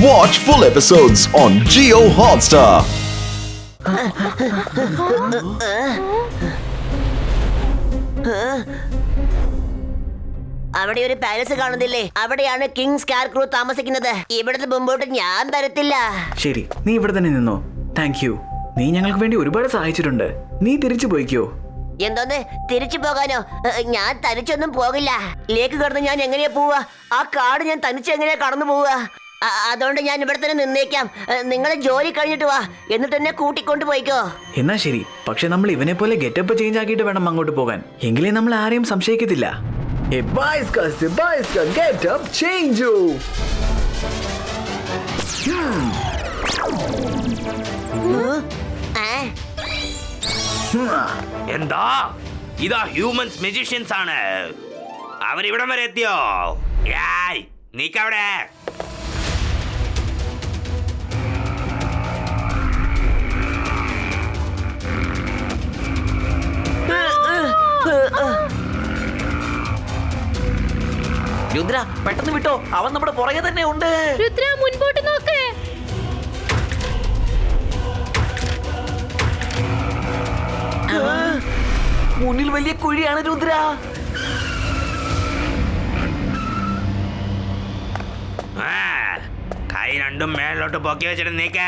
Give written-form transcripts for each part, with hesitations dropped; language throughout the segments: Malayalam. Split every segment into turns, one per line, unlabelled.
Watch full episodes on Jio Hotstar.
അവിടെ ഒരു പാലസ് കാണുന്നില്ലേ? അവിടെയാണ് കിങ് സ്കാർക്രൂ താമസിക്കുന്നത്. ഇവിടുന്ന് മുമ്പോട്ട് ഞാൻ വരത്തില്ല.
ശരി, നീ ഇവിടെ തന്നെ നിന്നോ. Thank you. നീ ഞങ്ങൾക്ക് വേണ്ടി ഒരുപാട് സഹായിച്ചിട്ടുണ്ട്. നീ തിരിച്ചു പോയിക്കോ.
എന്തോന്ന് തിരിച്ചു പോകാനോ? ഞാൻ തനിച്ചൊന്നും പോകില്ല. ലേക്ക് കടന്ന് ഞാൻ എങ്ങനെയാ പോവാ? ആ കാട് ഞാൻ തനിച്ച് എങ്ങനെയാ കടന്നു പോവാ? അതുകൊണ്ട് ഞാൻ ഇവിടെ തന്നെ നിന്നേക്കാം. നിങ്ങളെ ജോലി കഴിഞ്ഞിട്ട് വാ, എന്നിട്ട് എന്നെ കൂട്ടിക്കൊണ്ട് പോയിക്കോ.
എന്നാ ശരി, പക്ഷെ നമ്മൾ ഇവനെ പോലെ ഗെറ്റപ്പ് ചേഞ്ച് ആക്കിയിട്ട് വേണം അങ്ങോട്ട് പോകാൻ. എങ്കിലേ നമ്മൾ ആരെയും സംശയിക്കത്തില്ല.
എന്താ ഇതാ ഹ്യൂമൻസ് മെജീഷ്യൻസ് ആണ്. അവരിവിടം വരെ എത്തിയോ? നീക്കവിടെ.
രുദ്ര പെട്ടെന്ന് വിട്ടോ, അവൻ നമ്മുടെ പുറകെ തന്നെ ഉണ്ട്.
രുദ്ര മുൻപോട്ട് നോക്ക്.
മുന്നിൽ വലിയ കുഴിയാണ് രുദ്ര.
കൈ രണ്ടും മേളിലോട്ട് പൊക്കി വെച്ചിട്ട് നീക്ക.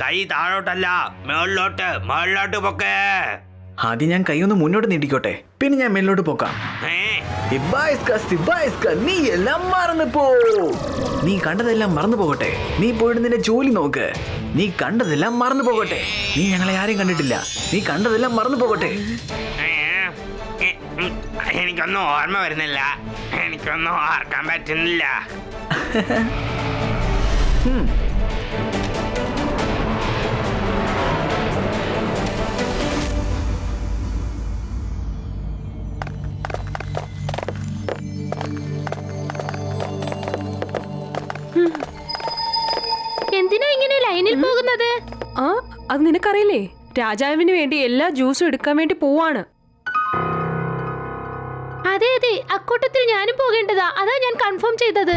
കൈ താഴോട്ടല്ല, മേളിലോട്ട് പൊക്കേ.
ആദ്യം ഞാൻ കൈ ഒന്ന് മുന്നോട്ട് നീട്ടിക്കോട്ടെ, പിന്നെ ഞാൻ മേലോട്ട് പോക്കാം. നീ എല്ലാം മറന്നു പോ. നീ കണ്ടതെല്ലാം മറന്നു പോകട്ടെ. നീ പോയിട്ട് നിന്റെ ജോലി നോക്ക്. നീ കണ്ടതെല്ലാം മറന്നു പോകട്ടെ. നീ ഞങ്ങളെ ആരെയും കണ്ടിട്ടില്ല. നീ കണ്ടതെല്ലാം മറന്നു പോകട്ടെ.
എനിക്കൊന്നും ഓർമ്മ വരുന്നില്ല. എനിക്കൊന്നും ഓർക്കാൻ പറ്റുന്നില്ല.
എന്തിനാ ഇങ്ങനെ ലൈനിൽ പോകുന്നത്?
അത് നിനക്കറിയില്ലേ? രാജാവിന് വേണ്ടി എല്ലാ ജ്യൂസും എടുക്കാൻ വേണ്ടി പോവാണ്.
അതെ അതെ, അക്കൂട്ടത്തിൽ ഞാനും പോകേണ്ടതാ. അതാ ഞാൻ കൺഫേം ചെയ്തത്.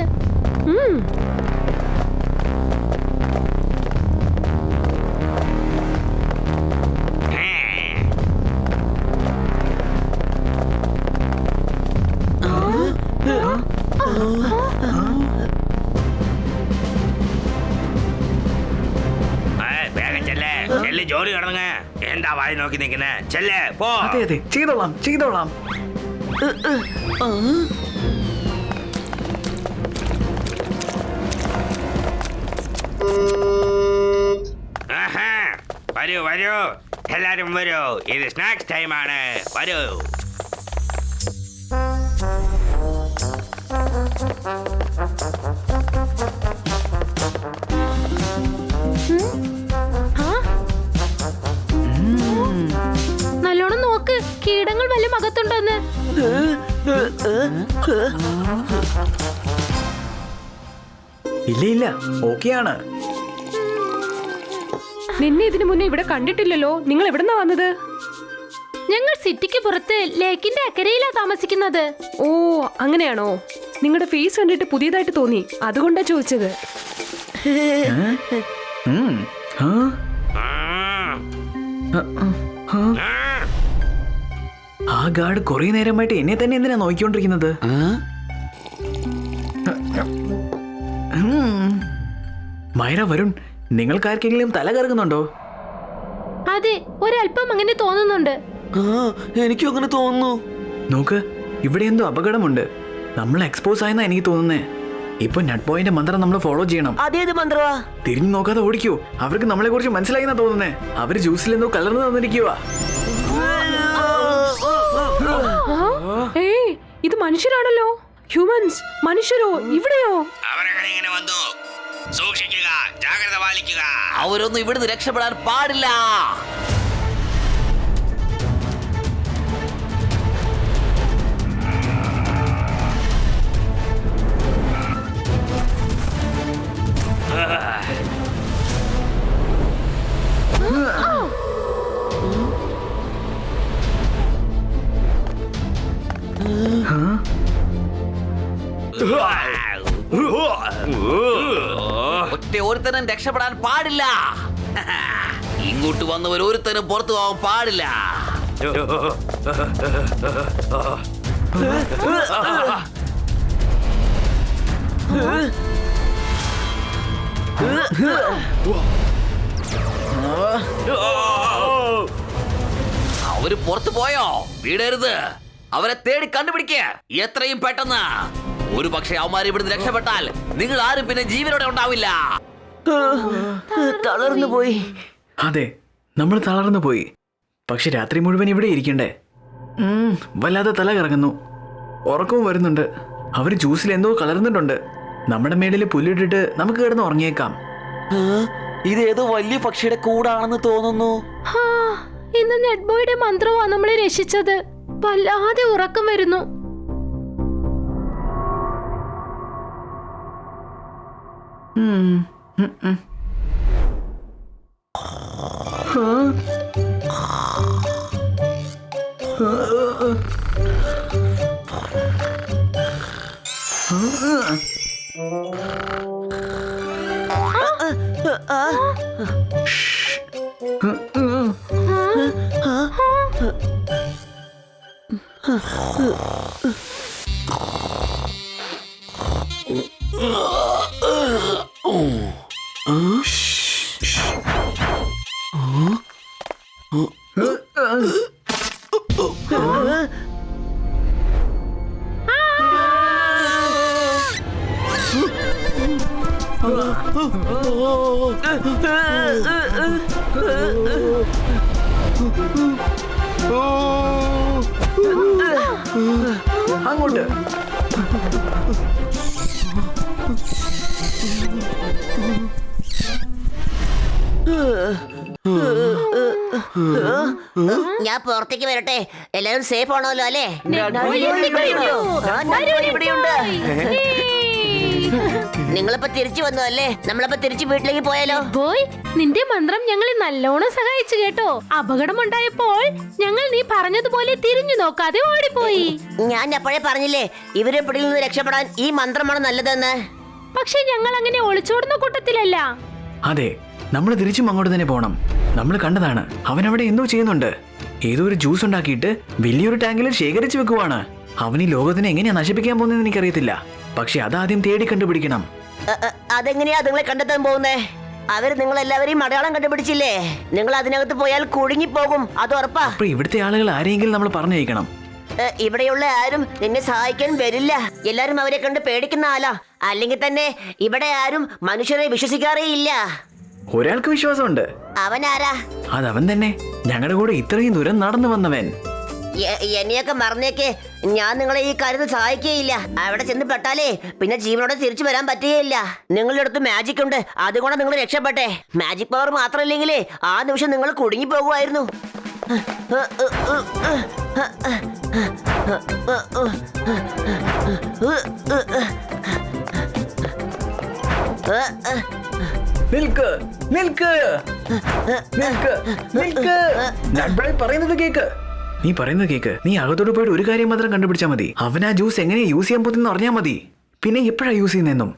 ജോലി കിടങ്ങ. എന്താ വായി നോക്കി നിൽക്കുന്നേ? ചെല്ലേ പോ.
അതെ അതെ, ചെയ്തോളാം ചെയ്തോളാം.
വരൂ വരൂ, എല്ലാരും വരൂ. ഇത് സ്നാക്സ് ടൈം ആണ്. വരൂ.
നല്ലോണം നോക്ക്, കീടങ്ങൾ വല്ല അകത്തുണ്ടോന്ന്.
ഇല്ല ഇല്ല, ഓക്കെയാണ്.
നിന്നെ ഇതിനു മുന്നേ ഇവിടെ കണ്ടിട്ടില്ലല്ലോ. നിങ്ങൾ എവിടെന്നാ വന്നത്?
ഞങ്ങൾ സിറ്റിക്ക് പുറത്ത് ലേക്കിന്റെ അക്കരയിലാ താമസിക്കുന്നത്.
ഓ അങ്ങനെയാണോ? നിങ്ങളുടെ ഫേസ് കണ്ടിട്ട് പുതിയതായിട്ട് തോന്നി, അതുകൊണ്ടാ ചോദിച്ചത്.
ആ ഗാർഡ് കുറെ നേരമായിട്ട് എന്നെ തന്നെ എന്തിനാ നോക്കിക്കൊണ്ടിരിക്കുന്നത്? മൈര, വരുൺ, നിങ്ങൾക്കാർക്കെങ്കിലും തല കറങ്ങുന്നുണ്ടോ?
അതെ, ഒരല്പം അങ്ങനെ തോന്നുന്നുണ്ട്.
എനിക്കും അങ്ങനെ തോന്നുന്നു.
നോക്ക്, ഇവിടെ എന്തോ അപകടമുണ്ട്. നമ്മൾ എക്സ്പോസ് ആയെന്നാ എനിക്ക് തോന്നുന്നേ. ഇപ്പൊ നട്ട് ബോയിന്റെ മന്ത്രം നമ്മൾ ഫോളോ ചെയ്യണം.
അതേത് മന്ത്രവാ?
തിരിഞ്ഞു നോക്കാതെ ഓടിക്കോ. അവർക്ക് നമ്മളെ കുറിച്ച് മനസ്സിലായിന്നാ തോന്നുന്നേ. അവര് ജ്യൂസിൽ എന്തോ കലർന്നു തന്നിരിക്കുക.
ഏയ്, ഇത് മനുഷ്യരാണല്ലോ. ഹ്യൂമൻസ്, മനുഷ്യരോ? ഇവിടെയോ?
അവരെങ്ങനെ വന്നു? സൂക്ഷിക്കുക, ജാഗ്രത പാലിക്കുക.
അവരൊന്നും ഇവിടുന്ന് രക്ഷപ്പെടാൻ പാടില്ല. ഒറ്റ ഒരുത്തനും രക്ഷപ്പെടാൻ പാടില്ല. ഇങ്ങോട്ട് വന്നവർ ഒരുത്തനും പുറത്തു പോകാൻ പാടില്ല. അവര് പുറത്തു പോയോ? വീടരുത്. അവരെ തേടി കണ്ടുപിടിക്കുക എത്രയും പെട്ടെന്ന്. ഒരു പക്ഷേ അവന്മാർ ഇവിടുന്ന് രക്ഷപ്പെട്ടാൽ നിങ്ങൾ ആരും പിന്നെ ജീവനോടെ ഉണ്ടാവില്ല.
തളർന്നു പോയി.
അതെ, നമ്മൾ തളർന്നു പോയി. പക്ഷെ രാത്രി മുഴുവൻ ഇവിടെ ഇരിക്കണ്ടേ? വല്ലാതെ തല കറങ്ങുന്നു, ഉറക്കവും വരുന്നുണ്ട്. അവർ ജ്യൂസിൽ എന്തോ കലർന്നിട്ടുണ്ട്. നമ്മുടെ മേളിൽ പുല്ലിട്ടിട്ട് നമുക്ക് കിടന്ന് ഉറങ്ങിയേക്കാം.
ഇതേതോ വലിയ പക്ഷിയുടെ കൂടാണെന്ന് തോന്നുന്നു.
ഇന്ന് നെറ്റ്ബോയുടെ മന്ത്രമാ നമ്മളെ രക്ഷിച്ചത്. വല്ലാതെ ഉറക്കം വരുന്നു.
അങ്ങോട്ട്
ഞാൻ പുറത്തേക്ക് വരട്ടെ. എല്ലാരും സേഫ് ആണല്ലോ അല്ലേ? നിങ്ങളിപ്പോ തിരിച്ചു വന്നു അല്ലേ? നമ്മളിപ്പോ തിരിച്ചു വീട്ടിലേക്ക് പോയാലോ?
ബോയ്, നിന്റെ മന്ത്രം ഞങ്ങളെ നല്ലോണം സഹായിച്ചു കേട്ടോ. അപകടമുണ്ടായപ്പോൾ ഞങ്ങൾ നീ പറഞ്ഞതുപോലെ തിരിഞ്ഞു നോക്കാതെ ഓടിപ്പോയി.
ഞാൻ അപ്പോഴേ പറഞ്ഞില്ലേ ഇവരെ പിടിയിൽ നിന്ന് രക്ഷപ്പെടാൻ ഈ മന്ത്രമാണ് നല്ലതെന്ന്.
പക്ഷെ ഞങ്ങൾ അങ്ങനെ ഒളിച്ചോടുന്ന കൂട്ടത്തിലല്ല.
അതെ, നമ്മൾ തിരിച്ചും അങ്ങോട്ട് തന്നെ പോണം. നമ്മൾ കണ്ടതാണ്, അവനവിടെ എന്തോ ചെയ്യുന്നുണ്ട്. ഏതോ ഒരു ജ്യൂസ് ഉണ്ടാക്കിയിട്ട് വലിയൊരു ടാങ്കിൽ ശേഖരിച്ചു വെക്കുവാണ്. അവൻ ഈ ലോകത്തിനെ എങ്ങനെയാ നശിപ്പിക്കാൻ പോകുന്നതെന്ന് എനിക്കറിയത്തില്ല. പക്ഷെ അതാദ്യം തേടി കണ്ടുപിടിക്കണം.
അതെങ്ങനെയാ നിങ്ങളെ കണ്ടെത്താൻ പോകുന്നേ? അവര് നിങ്ങളെല്ലാവരെയും അടയാളം കണ്ടുപിടിച്ചില്ലേ? നിങ്ങൾ അതിനകത്ത് പോയാൽ കുടുങ്ങിപ്പോകും, അത് ഉറപ്പാ.
അപ്പൊ ഇവിടുത്തെ ആളുകൾ ആരെയെങ്കിലും നമ്മൾ പറഞ്ഞയക്കണം.
ഇവിടെയുള്ള ആരും നിന്നെ സഹായിക്കാൻ വരില്ല. എല്ലാരും അവരെ കണ്ട് പേടിക്കുന്ന ആലാ. അല്ലെങ്കിൽ തന്നെ ഇവിടെ ആരും മനുഷ്യരെ വിശ്വസിക്കാറേ ഇല്ല.
ഒരാൾക്ക് വിശ്വാസമുണ്ട്.
അവനാരാ?
അതവൻ തന്നെ, ഞങ്ങളുടെ കൂടെ ഇത്രയും ദൂരം നടന്നു വന്നവൻ.
എന്നെയൊക്കെ മറന്നേക്ക്. ഞാൻ നിങ്ങളെ ഈ കാര്യത്തിൽ സഹായിക്കുകയില്ല. അവിടെ ചെന്ന് പെട്ടാലേ പിന്നെ ജീവനോടെ തിരിച്ചു വരാൻ പറ്റുകയില്ല. നിങ്ങളുടെ അടുത്ത് മാജിക് ഉണ്ട്, അതുകൊണ്ട് നിങ്ങൾ രക്ഷപ്പെട്ടെ. മാജിക് പവർ മാത്രമില്ലെങ്കിലേ ആ നിമിഷം നിങ്ങൾ കുടുങ്ങി പോകുമായിരുന്നു.
നിൽക്ക്, നിൽക്ക്, നിൽക്ക്, നിൽക്ക്. നട്ബോയ് പറയുന്നത് കേക്ക്. നീ പറയുന്നത് കേക്ക്. നീ അകത്തോട്ട് പോയിട്ട് ഒരു കാര്യം മാത്രം കണ്ടുപിടിച്ചാൽ മതി. അവൻ ആ ജ്യൂസ് എങ്ങനെ യൂസ് ചെയ്യാൻ പോകുന്ന അറിഞ്ഞാൽ മതി. പിന്നെ എപ്പോഴാ യൂസ് ചെയ്യുന്നെന്നും.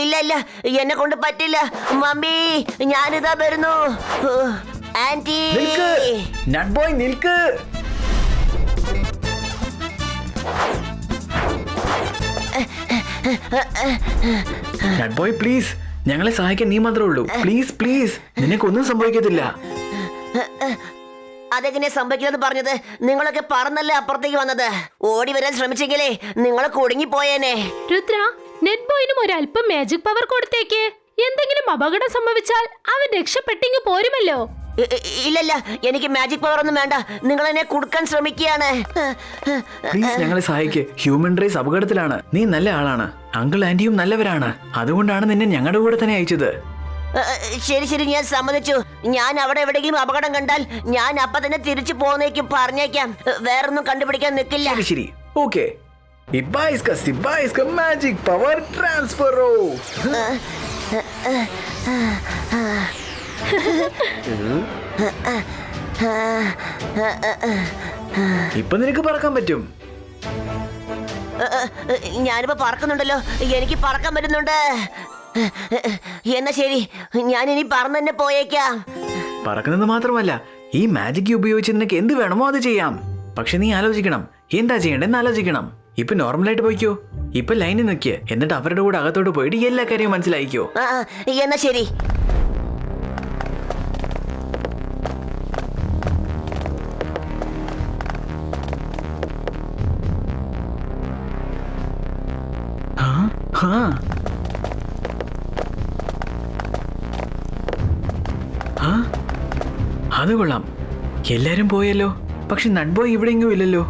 ഇല്ല ഇല്ല, എന്നെ കൊണ്ട് പറ്റില്ല. മമ്മി, ഞാനിതാ വരുന്നു. ആന്റി,
നിൽക്ക്, നട്ബോയ് നിൽക്ക്. നട്ബോയ് പ്ലീസ്, ഞങ്ങളെ സഹായിക്കാൻ നീ മാത്രമേ ഉള്ളൂ. പ്ലീസ് പ്ലീസ്, നിനക്കൊന്നും സംഭവിക്കത്തില്ല.
അതെങ്ങനെയാ സംഭവിക്കുന്നത് പറഞ്ഞത്? നിങ്ങളൊക്കെ പറന്നല്ലേ അപ്പുറത്തേക്ക് വന്നത്. ഓടി വരാൻ ശ്രമിച്ചെങ്കിലേ നിങ്ങൾ കുടുങ്ങി പോയേനെ.
രുദ്ര, നെറ്റ്ബോയിനും ഒരല്പം മാജിക് പവർ കൊടുത്തേക്ക്. എന്തെങ്കിലും അപകടം സംഭവിച്ചാൽ അവൻ രക്ഷപ്പെട്ടിങ്ങ് പോരുമല്ലോ.
ഇല്ലല്ല, എനിക്ക് മാജിക് പവർ ഒന്നും വേണ്ട. നിങ്ങൾ എന്നെ കുടുക്കാൻ ശ്രമിക്കുകയാണ്.
പ്ലീസ് ഞങ്ങളെ സഹായിക്ക്. ഹ്യൂമൻ റേസ് അപകടത്തിലാണ്. നീ നല്ല ആളാണ്. അങ്കിൾ ആന്റിയും നല്ലവരാണ്. അതുകൊണ്ടാണ് നിന്നെ ഞങ്ങളുടെ കൂടെ തന്നെ അയച്ചത്.
ശരി ശരി, ഞാൻ സമ്മതിച്ചു. ഞാൻ അവിടെ എവിടെയെങ്കിലും അപകടം കണ്ടാൽ ഞാൻ അപ്പൊ തന്നെ തിരിച്ചു പോന്നേക്കും പറഞ്ഞേക്കാം. വേറൊന്നും കണ്ടുപിടിക്കാൻ നിൽക്കില്ല.
ശരി ശരി, ഓക്കെ. Magic power transfer. ഇപ്പൊ നിനക്ക് പറക്കാൻ പറ്റും.
ഞാനിപ്പോ പറക്കുന്നുണ്ടല്ലോ, എനിക്ക് പറക്കാൻ പറ്റുന്നുണ്ട്. എന്നാ ശരി, ഞാനിനി പറന്ന് തന്നെ പോയേക്കാം.
പറക്കുന്നത് മാത്രമല്ല, ഈ മാജിക് ഉപയോഗിച്ച് നിനക്ക് എന്ത് വേണമോ അത് ചെയ്യാം. പക്ഷെ നീ ആലോചിക്കണം, എന്താ ചെയ്യണ്ടെന്ന് ആലോചിക്കണം. ഇപ്പൊ നോർമലായിട്ട് പോയിക്കോ. ഇപ്പൊ ലൈനിൽ നിൽക്കുക, എന്നിട്ട് അവരുടെ കൂടെ അകത്തോട്ട് പോയിട്ട് എല്ലാ കാര്യവും മനസ്സിലായിക്കോ.
എന്നാ ശരി.
അത് കൊള്ളാം, എല്ലാരും പോയല്ലോ. പക്ഷെ നട്ബോയ് ഇവിടെ എങ്ങും ഇല്ലല്ലോ.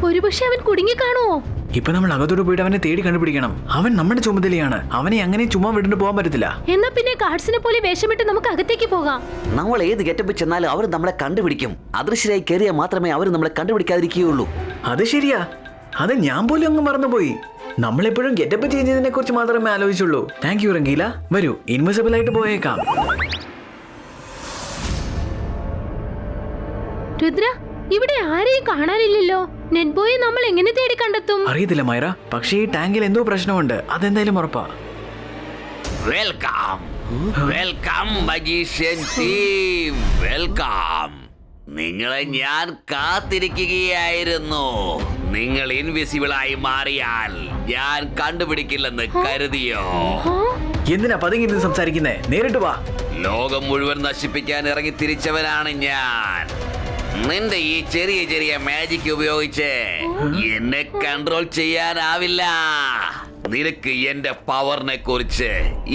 ഒരുപക്ഷെ അവൻ കുടുങ്ങി കാണുമോ?
ഇപ്പൊ നമ്മൾ അകത്തോട്ട് പോയിട്ട് അവനെ തേടി കണ്ടുപിടിക്കണം. അവൻ നമ്മുടെ ചുമതലയാണ്. അവനെ അങ്ങനെ ചുമ്മാ വിട്ടിട്ട് പോകാൻ പറ്റത്തില്ല.
എന്നാ പിന്നെ ഗാർഡ്സിനെ പോലെ വേഷമിട്ട് നമുക്ക് അകത്തേക്ക് പോകാം.
നമ്മൾ ഏത് ഗെറ്റപ്പ് ചെന്നാലും അവർ നമ്മളെ കണ്ടുപിടിക്കും. അദൃശ്യരായി കയറിയാൽ മാത്രമേ അവർ നമ്മളെ കണ്ടുപിടിക്കാതിരിക്കുകയുള്ളൂ.
അത് ശരിയാ, അത് ഞാൻ പോലും അങ്ങ് മറന്നുപോയി. നമ്മളെപ്പോഴും ഗെറ്റപ്പ് ചെയ്യുന്നതിനെ കുറിച്ച് മാത്രമേ ആലോചിച്ചുള്ളൂ. Thank you Rangeela. വരൂ, ഇൻവിസിബിൾ ആയിട്ട് പോയേക്കാം.
രുദ്ര, ഇവിടെ ആരെയും കാണാനില്ലല്ലോ. നെറ്റ്ബോയെ നമ്മൾ എങ്ങനെ തേടി കണ്ടെത്തും?
അറിയത്തില്ല മൈറ, പക്ഷേ ഈ ടാങ്കിൽ എന്തോ പ്രശ്നമുണ്ട്. അതെന്തായാലും ഉറപ്പാ.
Welcome welcome magician team, welcome. നിങ്ങളെ ഞാൻ കാത്തിരിക്കുകയായിരുന്നു. നിങ്ങൾ ഇൻവിസിബിൾ ആയി മാറിയാൽ ഞാൻ കണ്ടുപിടിക്കില്ലെന്ന് കരുതിയോ?
എന്തിനാ പതുങ്ങി നിന്ന് സംസാരിക്കുന്നേ? നേരിട്ട് വാ.
ലോകം മുഴുവൻ നശിപ്പിക്കാൻ ഇറങ്ങി തിരിച്ചവനാണ് ഞാൻ. നിന്റെ ഈ ചെറിയ ചെറിയ മാജിക് ഉപയോഗിച്ച് എന്നെ കൺട്രോൾ ചെയ്യാനാവില്ല. നിനക്ക് എന്റെ പവറിനെ കുറിച്ച്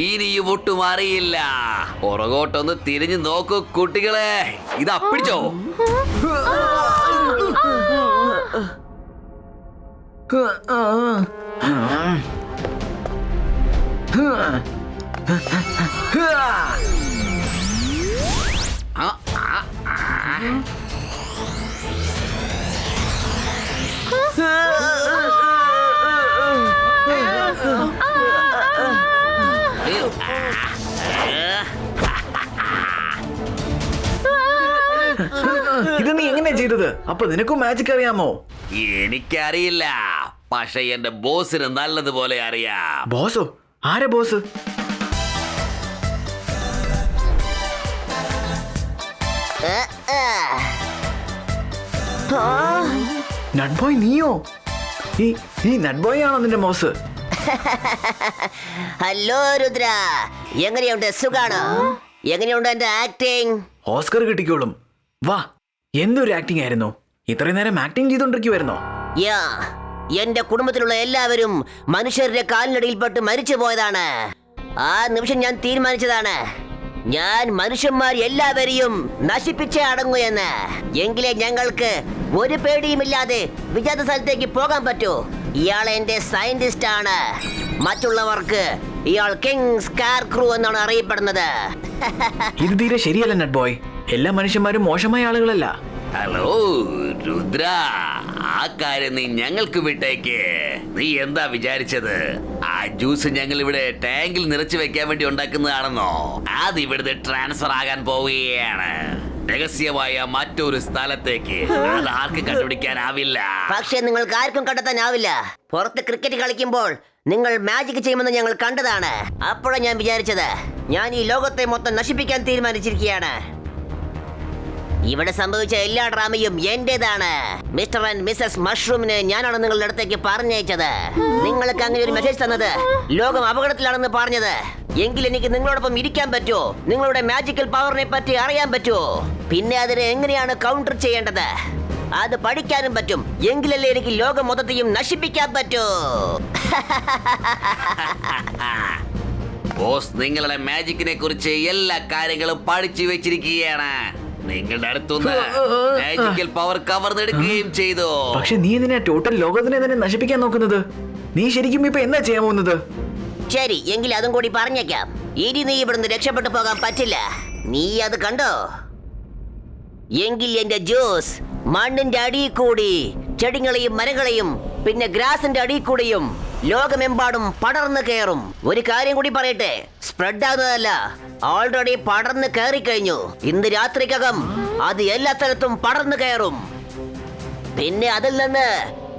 ഇനിയും ഒട്ടും അറിയില്ല. പുറകോട്ടൊന്ന് തിരിഞ്ഞു നോക്കൂ കുട്ടികളെ. ഇതാ പിടിച്ചോ.
ഇത് നീ എങ്ങനെയാ ചെയ്തത്? അപ്പൊ നിനക്കും മാജിക് അറിയാമോ?
എനിക്കറിയില്ല, പക്ഷെ എന്റെ ബോസിന് നല്ലതുപോലെ അറിയാം.
ബോസോ? ആരെ ബോസ്? നട്ബോയ് നീയോ? ഈ നട്ബോയ് ആണോ നിന്റെ ബോസ്?
ഹലോ രുദ്ര, എങ്ങനെയുണ്ട്? സുഖാണോ? എങ്ങനെയുണ്ട് എന്റെ ആക്ടിങ്?
ഓസ്കർ കിട്ടിക്കോളും. വാ, എന്തൊരു ആക്ടിംഗ് ആയിരുന്നു. ഇത്രയും നേരം ആക്ടിംഗ് ചെയ്തോണ്ടിരിക്കുവായിരുന്നോ?
യാ, എന്റെ കുടുംബത്തിലുള്ള എല്ലാവരും മനുഷ്യരുടെ കാലിനടിയിൽപ്പെട്ട് മരിച്ചു പോയതാണ്. ആ നിമിഷം ഞാൻ തീരുമാനിച്ചതാണ്, ഞാൻ മനുഷ്യന്മാർ എല്ലാവരെയും നശിപ്പിച്ചേ അടങ്ങൂ എന്ന്. എങ്കിലേ ഞങ്ങൾക്ക് ഒരു പേടിയുമില്ലാതെ വിജാത സ്ഥലത്തേക്ക് പോകാൻ പറ്റൂ. ഇയാൾ എന്റെ സയന്റിസ്റ്റ് ആണ്. മറ്റുള്ളവർക്ക് ഇയാൾ കിങ് സ്കാർക്രൂ എന്നാണ് അറിയപ്പെടുന്നത്.
ഇത് തീരെ ശരിയല്ല നട്ബോയ്. എല്ലാ മനുഷ്യന്മാരും മോശമായ ആളുകളല്ല.
ഹലോ രുദ്ര, ആ കാര്യം നീ ഞങ്ങൾക്ക് വിട്ടേക്ക്. നീ എന്താ വിചാരിച്ചത്? ആ ജ്യൂസ് ഞങ്ങൾ ഇവിടെ ടാങ്കിൽ നിറച്ചു വെക്കാൻ വേണ്ടി ഉണ്ടാക്കുന്നതാണെന്നോ? അത് ഇവിടുത്തെ ട്രാൻസ്ഫർ ആകാൻ പോവുകയാണ് രഹസ്യമായ മറ്റൊരു സ്ഥലത്തേക്ക്. അത് ആർക്ക് കണ്ടുപിടിക്കാനാവില്ല.
പക്ഷെ നിങ്ങൾക്ക് ആർക്കും കണ്ടെത്താനാവില്ല. പുറത്ത് ക്രിക്കറ്റ് കളിക്കുമ്പോൾ നിങ്ങൾ മാജിക് ചെയ്യുമെന്ന് ഞങ്ങൾ കണ്ടതാണ്. അപ്പോഴാണ് ഞാൻ വിചാരിച്ചത്, ഞാൻ ഈ ലോകത്തെ മൊത്തം നശിപ്പിക്കാൻ തീരുമാനിച്ചിരിക്കുകയാണ്. ഇവിടെ സംഭവിച്ച എല്ലാ ഡ്രാമയും എന്റേതാണ്. മിസ്റ്റർ ആൻഡ് മിസ്സസ് മഷ്റൂമിന് ഞാനാണ് നിങ്ങളുടെ അടുത്തേക്ക് പറഞ്ഞയച്ചത്. നിങ്ങൾക്ക് അങ്ങനെ ഒരു മെസ്സേജ് തന്നത്, ലോകം അപകടത്തിലാണെന്ന് പറഞ്ഞത്. എങ്കിൽ എനിക്ക് നിങ്ങളോടൊപ്പം ഇരിക്കാൻ പറ്റുമോ? നിങ്ങളുടെ മാജിക്കൽ പവറിനെ പറ്റി അറിയാൻ പറ്റുമോ? പിന്നെ അതിനെ എങ്ങനെയാണ് കൗണ്ടർ ചെയ്യേണ്ടത് അത് പഠിക്കാനും പറ്റും. എങ്കിലല്ലേ എനിക്ക് ലോകം മൊത്തത്തെയും നശിപ്പിക്കാൻ പറ്റൂ.
ബോസ് നിങ്ങളുടെ മാജിക്കിനെ കുറിച്ച് എല്ലാ കാര്യങ്ങളും പഠിച്ചു വെച്ചിരിക്കുകയാണ്. നിങ്ങളുടെ അടുത്തുനിന്ന് മാജിക്കൽ പവർ കവർന്നെടുക്കുകയും ചെയ്തു.
പക്ഷെ നീ ഇതിനെ ടോട്ടൽ ലോകത്തിനെ തന്നെ നശിപ്പിക്കാൻ നോക്കുന്നത്? നീ ശരിക്കും ഇപ്പൊ എന്താ ചെയ്യാൻ പോകുന്നത്?
ശരി, എങ്കിൽ അതും കൂടി പറഞ്ഞേക്കാം. ഇനി നീ ഇവിടുന്ന് രക്ഷപ്പെട്ടു പോകാൻ പറ്റില്ല. നീ അത് കണ്ടോ? എങ്കിൽ എന്റെ ജ്യൂസ് മണ്ണിന്റെ അടിയിൽ കൂടി ചെടികളെയും മരങ്ങളെയും പിന്നെ ഗ്രാസിന്റെ അടിയിൽ കൂടിയും ലോകമെമ്പാടും പടർന്നു കയറും. ഒരു കാര്യം കൂടി പറയട്ടെ, സ്പ്രെഡ് ആകുന്നതല്ല, ഓൾറെഡി പടർന്നു കയറിക്കഴിഞ്ഞു. ഇന്ന് രാത്രിക്കകം അത് എല്ലാ സ്ഥലത്തും പടർന്നു കയറും. പിന്നെ അതിൽ നിന്ന്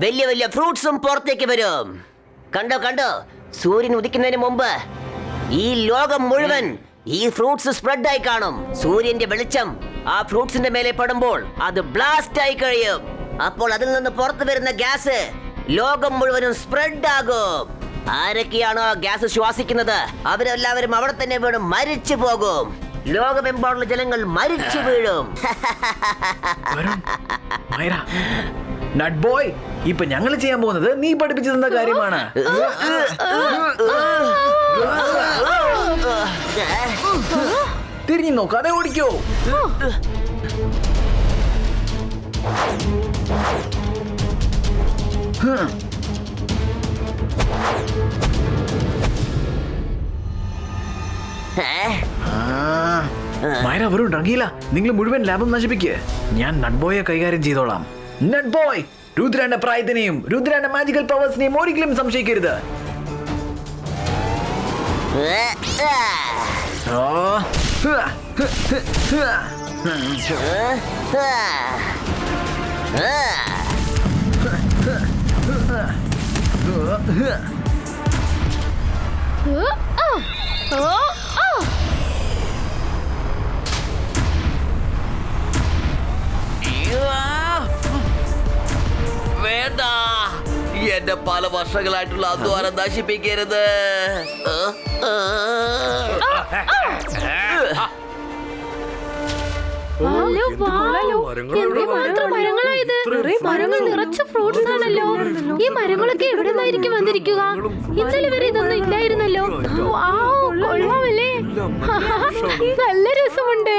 വലിയ വലിയ ഫ്രൂട്ട്സും പുറത്തേക്ക് വരും. കണ്ടോ കണ്ടോ, സൂര്യൻ ഉദിക്കുന്നതിന് മുമ്പ് ഈ ലോകം മുഴുവൻ ഈ ഫ്രൂട്ട്സ് സ്പ്രെഡ് ആയി കാണും. സൂര്യന്റെ വെളിച്ചം ആ ഫ്രൂട്ട്സിന്റെ മേലെ പെടുമ്പോൾ അത് ബ്ലാസ്റ്റ് ആയി കഴിയും. അപ്പോൾ അതിൽ നിന്ന് പുറത്തു വരുന്ന ഗ്യാസ് ലോകം മുഴുവനും സ്പ്രെഡ് ആകും. ആരൊക്കെയാണോ ആ ഗ്യാസ് ശ്വാസിക്കുന്നത് അവരെല്ലാവരും അവിടെ തന്നെ വീണ് മരിച്ചു പോകും. ലോകമെമ്പാടുള്ള ജനങ്ങൾ മരിച്ചു വീഴും.
നട്ട് ബോയ്, ഇപ്പൊ ഞങ്ങൾ ചെയ്യാൻ പോകുന്നത് നീ പഠിപ്പിച്ചു തന്ന കാര്യമാണ്. തിരിഞ്ഞു നോക്കാതെ ഓടിക്കോ. മൈര വരും റംഗീല, നിങ്ങൾ മുഴുവൻ ലാബും നശിപ്പിക്കുക. ഞാൻ നട്ട് ബോയെ കൈകാര്യം ചെയ്തോളാം. നട്ട് ബോയ്, രുദ്രന്റെ പ്രായത്തിനെയും രുദ്രന്റെ മാജിക്കൽ പവേഴ്സിനെയും ഒരിക്കലും സംശയിക്കരുത്.
വേണ്ട, എന്റെ പല വർഷങ്ങളായിട്ടുള്ള അധ്വാനം നശിപ്പിക്കരുത്.
മരങ്ങൾ നിറച്ച ഫ്രൂട്ട്സ് ആണല്ലോ. ഈ മരങ്ങളൊക്കെ എവിടെ നിന്നായിരിക്കും വന്നിരിക്കുക? ഇന്നലെ വരെ ഇതൊന്നും ഇല്ലായിരുന്നല്ലോ. കൊള്ളാമല്ലേ? നല്ല രസമുണ്ട്.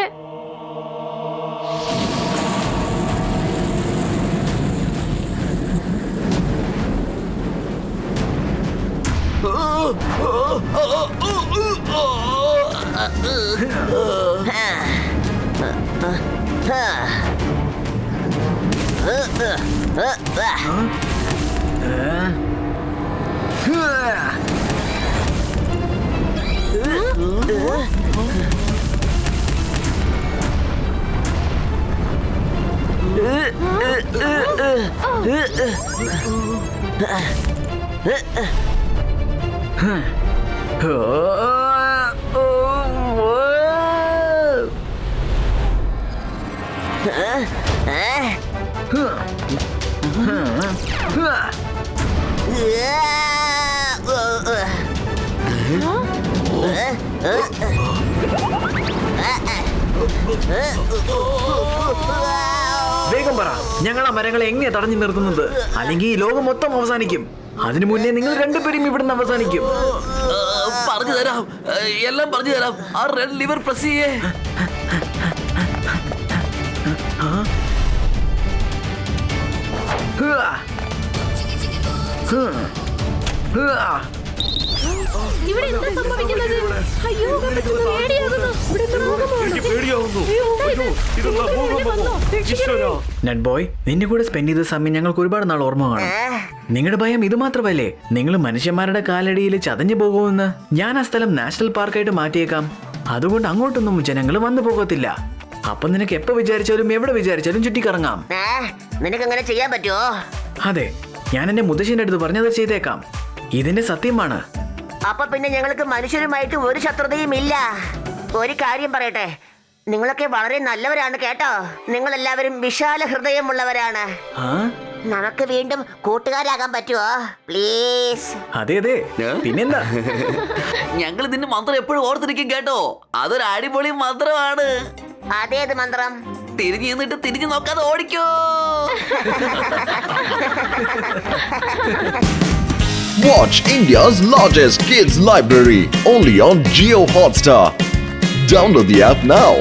വേഗം പറ, ഞങ്ങൾ ആ മരങ്ങളെ എങ്ങനെ തടഞ്ഞു നിർത്തുന്നത്? അല്ലെങ്കിൽ ഈ ലോകം മൊത്തം അവസാനിക്കും. അതിനു മുന്നേ നിങ്ങൾ രണ്ടുപേരും ഇവിടുന്ന് അവസാനിക്കും.
പറഞ്ഞു തരാം, എല്ലാം പറഞ്ഞു തരാം. ആ റെഡ് ലിവർ പ്രസ് ചെയ്യേ.
ഇവിടെ എന്താ സംഭവിക്കുന്നത്? അയ്യോ, പേടിയാകുന്നു.
നട്ട് ബോയ്, നിന്റെ കൂടെ സ്പെൻഡ് ചെയ്ത സമയം ഞങ്ങൾക്ക് ഒരുപാട് നാൾ ഓർമ്മ കാണും. നിങ്ങളുടെ ഭയം ഇത് മാത്രമല്ലേ? നിങ്ങൾ മനുഷ്യന്മാരുടെ കാലടിയിൽ ചതഞ്ഞു പോകുമെന്ന്. ഞാൻ ആ സ്ഥലം നാഷണൽ പാർക്കായിട്ട് മാറ്റിയേക്കാം. അതുകൊണ്ട് അങ്ങോട്ടൊന്നും ജനങ്ങൾ വന്നു പോകത്തില്ല. അപ്പൊ നിനക്ക് എപ്പോ വിചാരിച്ചാലും എവിടെ വിചാരിച്ചാലും ചുറ്റിക്കറങ്ങാം.
നിനക്ക് അങ്ങനെ ചെയ്യാൻ പറ്റുമോ?
അതെ, ഞാൻ എന്റെ മുത്തശ്ശിന്റെ അടുത്ത് പറഞ്ഞത് ചെയ്തേക്കാം. ഇതിന്റെ സത്യമാണ്.
അപ്പൊ പിന്നെ ഞങ്ങൾക്ക് മനുഷ്യരുമായിട്ട് ഒരു ശത്രുതയും ഇല്ല. ഒരു കാര്യം പറയട്ടെ, നിങ്ങളൊക്കെ വളരെ നല്ലവരാണ് കേട്ടോ. നിങ്ങൾ എല്ലാവരും വിശാല ഹൃദയമുള്ളവരാണ്. നമുക്ക് വീണ്ടും കൂട്ടുകാരാകാൻ പറ്റുമോ പ്ലീസ്?
അതെ അതെ, പിന്നെന്താ?
ഞങ്ങൾ ഇതിന്റെ മന്ത്രം എപ്പോഴും ഓർത്തിരിക്കും കേട്ടോ. അതൊരു അടിപൊളി മന്ത്രമാണ്.
അതേത് മന്ത്രം?
തിരിഞ്ഞു നിന്നിട്ട് തിരിഞ്ഞു നോക്കാതെ ഓടിക്കോ.
Watch India's largest kids library only on Jio Hotstar. Download the app now.